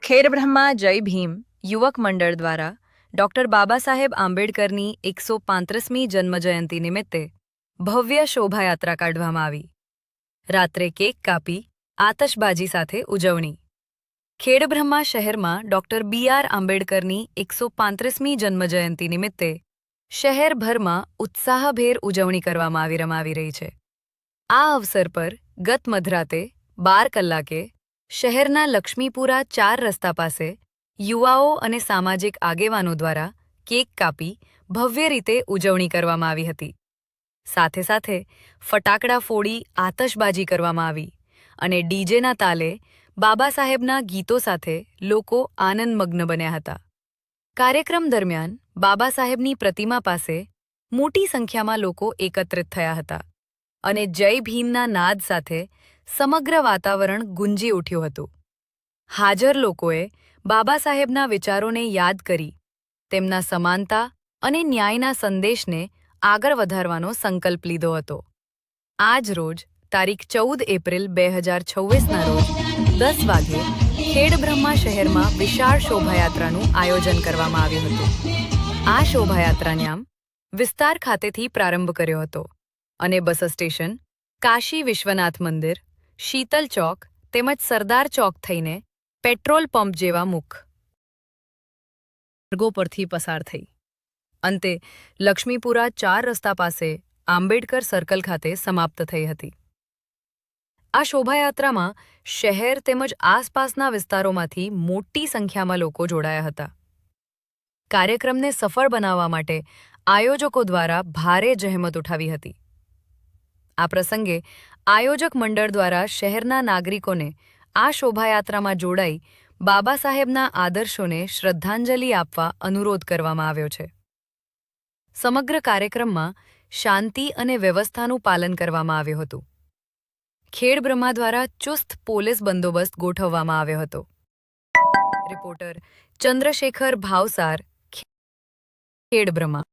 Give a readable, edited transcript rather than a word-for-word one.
ખેડબ્રહ્મા જય ભીમ યુવક મંડળ દ્વારા ડોક્ટર બાબા સાહેબ આંબેડકરની 135મી જન્મજયંતિ નિમિત્તે ભવ્ય શોભાયાત્રા કાઢવામાં આવી. રાત્રે કેક કાપી આતશબાજી સાથે ઉજવણી. ખેડબ્રહ્મા શહેરમાં ડોક્ટર બી.આર. આંબેડકરની 135મી જન્મજયંતિ નિમિત્તે શહેરભરમાં ઉત્સાહભેર ઉજવણી કરવામાં આવી રહી છે. આ અવસર પર ગત મધરાતે 12 કલાકે શહેરના લક્ષ્મીપુરા 4 રસ્તા પાસે યુવાઓ અને સામાજિક આગેવાનો દ્વારા કેક કાપી ભવ્ય રીતે ઉજવણી કરવામાં આવી હતી. સાથે સાથે ફટાકડા ફોડી આતશબાજી કરવામાં આવી અને ડીજેના તાલે બાબા સાહેબના ગીતો સાથે લોકો આનંદમગ્ન બન્યા હતા. કાર્યક્રમ દરમિયાન બાબા સાહેબની પ્રતિમા પાસે મોટી સંખ્યામાં લોકો એકત્રિત થયા હતા અને જય ભીમના નાદ સાથે સમગ્ર વાતાવરણ ગુંજી ઉઠ્યું હતું. હાજર લોકોએ બાબા સાહેબના વિચારોને યાદ કરી તેમના સમાનતા અને ન્યાયના સંદેશને આગળ વધારવાનો સંકલ્પ લીધો હતો. આજ રોજ તારીખ 14 એપ્રિલ 2026ના રોજ 10 વાગ્યે ખેડબ્રહ્મા શહેરમાં વિશાળ શોભાયાત્રાનું આયોજન કરવામાં આવ્યું હતું. આ શોભાયાત્રાને વિસ્તાર ખાતેથી પ્રારંભ કર્યો હતો અને બસ સ્ટેશન, કાશી વિશ્વનાથ મંદિર, શીતલ ચોક તેમજ સરદાર ચોક થઈને પેટ્રોલ પંપ જેવા મુખ્ય માર્ગો પરથી પસાર થઈ. અંતે લક્ષ્મીપુરા 4 રસ્તા પાસે આંબેડકર સર્કલ ખાતે સમાપ્ત થઈ હતી. આ શોભાયાત્રામાં શહેર તેમજ આસપાસના વિસ્તારોમાંથી મોટી સંખ્યામાં લોકો જોડાયા હતા. કાર્યક્રમને સફળ બનાવવા માટે આયોજકો દ્વારા ભારે જહેમત ઉઠાવી હતી. આ પ્રસંગે આયોજક મંડળ દ્વારા શહેરના નાગરિકોને આ શોભાયાત્રામાં જોડાઈ બાબા સાહેબના આદર્શોને શ્રદ્ધાંજલિ આપવા અનુરોધ કરવામાં આવ્યો છે. સમગ્ર કાર્યક્રમમાં શાંતિ અને વ્યવસ્થાનું પાલન કરવામાં આવ્યું હતું. ખેડબ્રહ્મા દ્વારા ચુસ્ત પોલીસ બંદોબસ્ત ગોઠવવામાં આવ્યો હતો. રિપોર્ટર ચંદ્રશેખર ભાવસાર, ખેડબ્રહ્મા.